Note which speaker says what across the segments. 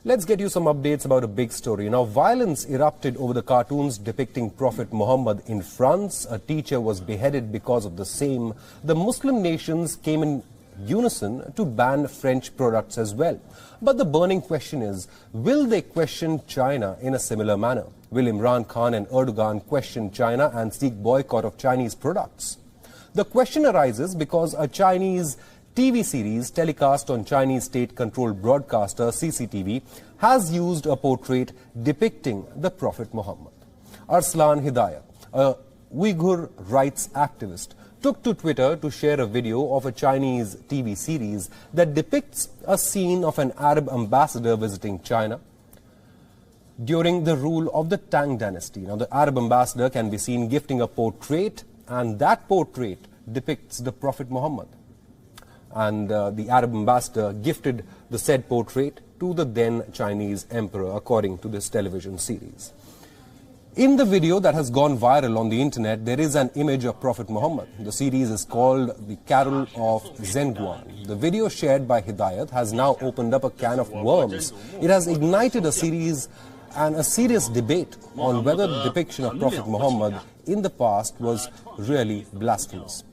Speaker 1: Let's get you some updates about a big story. Now, violence erupted over the cartoons depicting Prophet Muhammad in France. A teacher was beheaded because of the same. The Muslim nations came in unison to ban French products as well. But the burning question is, will they question China in a similar manner? Will Imran Khan and Erdogan question China and seek boycott of Chinese products? The question arises because a Chinese TV series telecast on Chinese state-controlled broadcaster CCTV has used a portrait depicting the Prophet Muhammad. Arslan Hidayat, a Uyghur rights activist, took to Twitter to share a video of a Chinese TV series that depicts a scene of an Arab ambassador visiting China during the rule of the Tang dynasty. Now, the Arab ambassador can be seen gifting a portrait, and that portrait depicts the Prophet Muhammad. And the Arab ambassador gifted the said portrait to the then Chinese emperor, according to this television series. In the video that has gone viral on the internet, there is an image of Prophet Muhammad. The series is called The Carol of Zhenguan. The video shared by Hidayat has now opened up a can of worms. It has ignited a series and a serious debate on whether the depiction of Prophet Muhammad in the past was really blasphemous.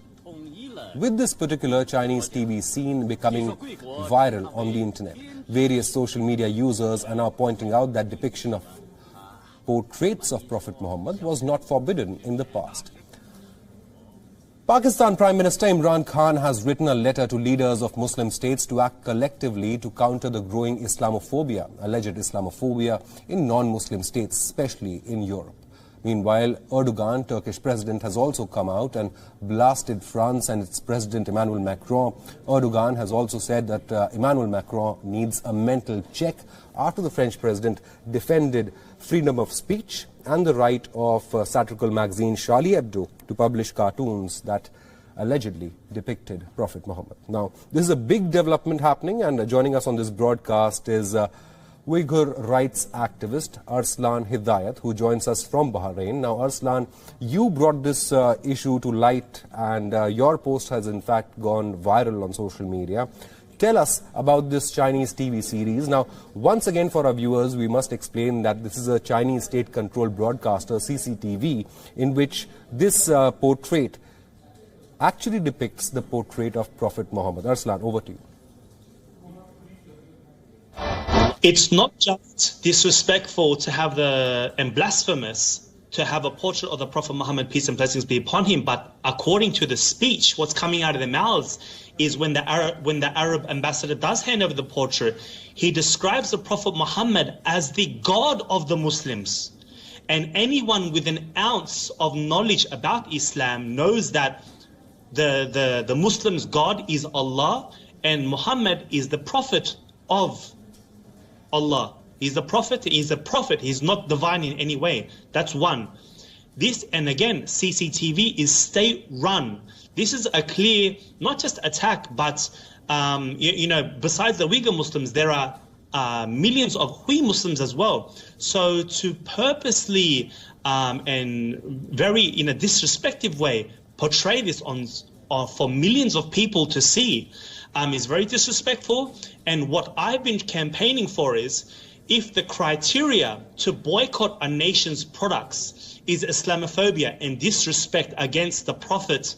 Speaker 1: With this particular Chinese TV scene becoming viral on the internet, various social media users are now pointing out that depiction of portraits of Prophet Muhammad was not forbidden in the past. Pakistan Prime Minister Imran Khan has written a letter to leaders of Muslim states to act collectively to counter the growing Islamophobia, alleged Islamophobia in non-Muslim states, especially in Europe. Meanwhile, Erdogan, Turkish president, has also come out and blasted France and its president Emmanuel Macron. Erdogan has also said that Emmanuel Macron needs a mental check after the French president defended freedom of speech and the right of satirical magazine Charlie Hebdo to publish cartoons that allegedly depicted Prophet Muhammad. Now, this is a big development happening, and joining us on this broadcast is Uyghur rights activist Arslan Hidayat, who joins us from Bahrain. Now, Arslan, you brought this issue to light, and your post has in fact gone viral on social media. Tell us about this Chinese TV series. Now, once again for our viewers, we must explain that this is a Chinese state-controlled broadcaster, CCTV, in which this portrait actually depicts the portrait of Prophet Muhammad. Arslan, over to you.
Speaker 2: It's not just disrespectful to have and blasphemous to have a portrait of the Prophet Muhammad, peace and blessings be upon him, but according to the speech, what's coming out of their mouths is when the Arab ambassador does hand over the portrait, he describes the Prophet Muhammad as the God of the Muslims. And anyone with an ounce of knowledge about Islam knows that the Muslims' God is Allah, and Muhammad is the Prophet of Allah. He's the prophet, he's a prophet, he's not divine in any way. That's one. This, and again, CCTV is state-run. This is a clear, not just attack, but, you know, besides the Uyghur Muslims, there are millions of Hui Muslims as well. So to purposely and very in a disrespectful way portray this for millions of people to see is very disrespectful. And what I've been campaigning for is, if the criteria to boycott a nation's products is Islamophobia and disrespect against the Prophet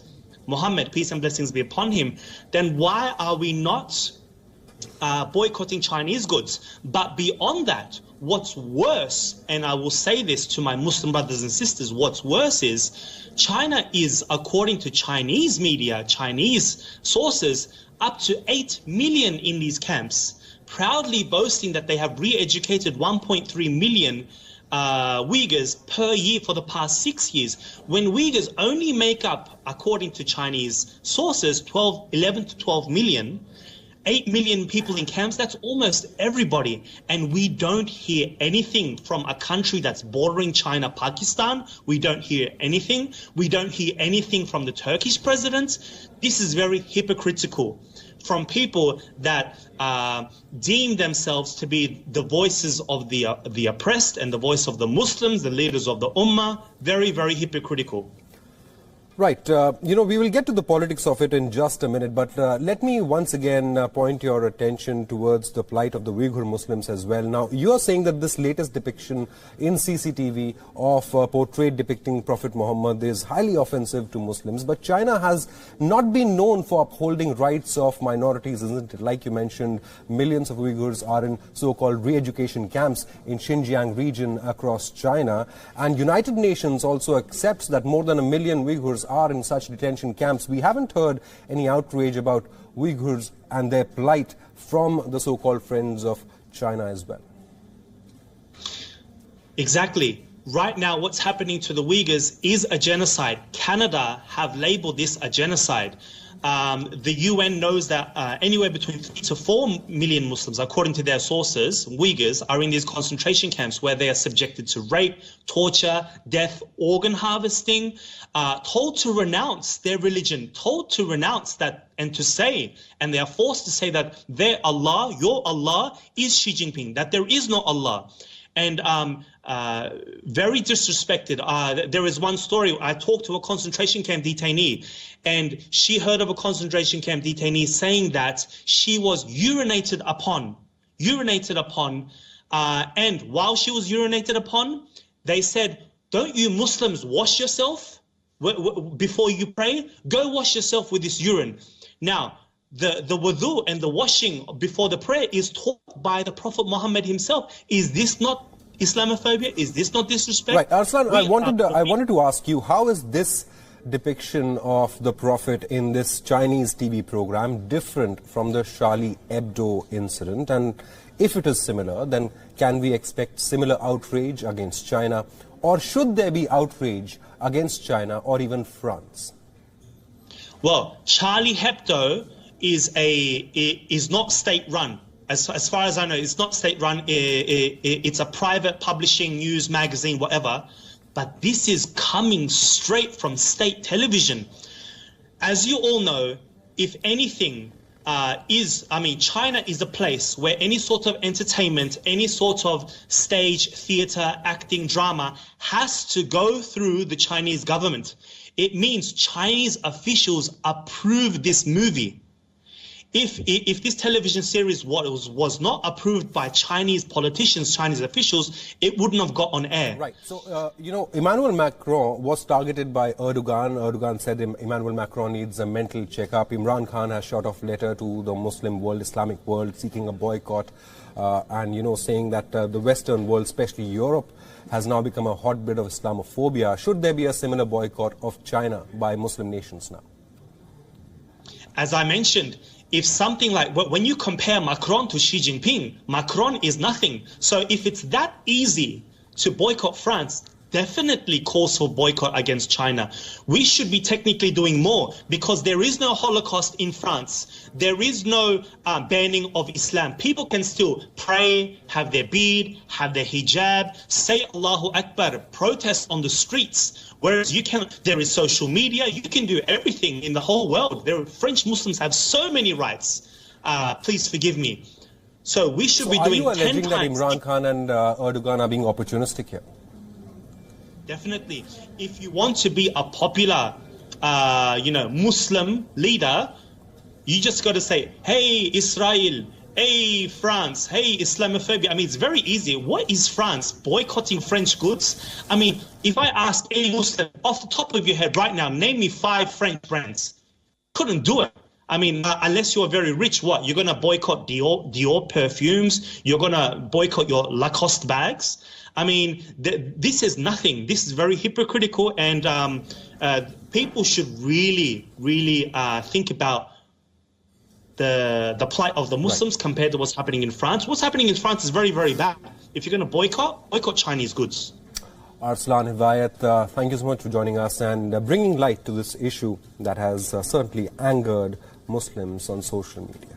Speaker 2: Muhammad, peace and blessings be upon him, then why are we not boycotting Chinese goods? But beyond that, what's worse, and I will say this to my Muslim brothers and sisters, what's worse is China is, according to Chinese media, Chinese sources, up to 8 million in these camps, proudly boasting that they have re-educated 1.3 million Uyghurs per year for the past 6 years, when Uyghurs only make up, according to Chinese sources, 11 to 12 million, 8 million people in camps, that's almost everybody. And we don't hear anything from a country that's bordering China, Pakistan. We don't hear anything. We don't hear anything from the Turkish president. This is very hypocritical from people that deem themselves to be the voices of the oppressed and the voice of the Muslims, the leaders of the Ummah. Very, very hypocritical.
Speaker 1: Right. We will get to the politics of it in just a minute, but let me once again point your attention towards the plight of the Uyghur Muslims as well. Now, you are saying that this latest depiction in CCTV of a portrait depicting Prophet Muhammad is highly offensive to Muslims, but China has not been known for upholding rights of minorities, isn't it? Like you mentioned, millions of Uyghurs are in so-called re-education camps in Xinjiang region across China, and United Nations also accepts that more than 1 million Uyghurs are in such detention camps. We haven't heard any outrage about Uyghurs and their plight from the so-called friends of China as well.
Speaker 2: Exactly. Right now, what's happening to the Uyghurs is a genocide. Canada have labeled this a genocide. The UN knows that anywhere between 3 to 4 million Muslims, according to their sources, Uyghurs, are in these concentration camps where they are subjected to rape, torture, death, organ harvesting, told to renounce their religion, told to renounce that and to say, and they are forced to say that their Allah, your Allah, is Xi Jinping, that there is no Allah. And very disrespected. There is one story. I talked to a concentration camp detainee, and she heard of a concentration camp detainee saying that she was urinated upon, and while she was urinated upon, they said, "Don't you Muslims wash yourself before you pray? Go wash yourself with this urine." Now, the wudu and the washing before the prayer is taught by the Prophet Muhammad himself. Is this not Islamophobia? Is this not disrespect?
Speaker 1: Right, Arslan, I wanted to ask you, how is this depiction of the Prophet in this Chinese TV program different from the Charlie Hebdo incident? And if it is similar, then can we expect similar outrage against China? Or should there be outrage against China or even France?
Speaker 2: Well, Charlie Hebdo is not state-run. As far as I know, it's not state-run. It's a private publishing news magazine, whatever. But this is coming straight from state television. As you all know, if anything China is a place where any sort of entertainment, any sort of stage, theater, acting, drama has to go through the Chinese government. It means Chinese officials approve this movie. If this television series was not approved by Chinese politicians, Chinese officials, it wouldn't have got on air.
Speaker 1: Right. So, Emmanuel Macron was targeted by Erdogan. Erdogan said Emmanuel Macron needs a mental checkup. Imran Khan has shot off letter to the Muslim world, Islamic world, seeking a boycott and, saying that the Western world, especially Europe, has now become a hotbed of Islamophobia. Should there be a similar boycott of China by Muslim nations now?
Speaker 2: As I mentioned, if something like, when you compare Macron to Xi Jinping, Macron is nothing. So if it's that easy to boycott France, definitely calls for boycott against China. We should be technically doing more because there is no Holocaust in France. There is no banning of Islam. People can still pray, have their bead, have their hijab, say Allahu Akbar, protest on the streets. Whereas there is social media, you can do everything in the whole world. French Muslims have so many rights. Please forgive me. So we should be doing 10 times.
Speaker 1: Are you alleging that Imran Khan and Erdogan are being opportunistic here?
Speaker 2: Definitely. If you want to be a popular, Muslim leader, you just got to say, hey, Israel, hey, France, hey, Islamophobia. I mean, it's very easy. What is France? Boycotting French goods? I mean, if I ask any Muslim, off the top of your head right now, name me 5 French brands. Couldn't do it. I mean, unless you're very rich, what? You're going to boycott Dior perfumes? You're going to boycott your Lacoste bags? I mean, this is nothing. This is very hypocritical, and people should really, really think about the plight of the Muslims compared to what's happening in France. What's happening in France is very, very bad. If you're going to boycott Chinese goods.
Speaker 1: Arslan Hidayat, thank you so much for joining us and bringing light to this issue that has certainly angered Muslims on social media.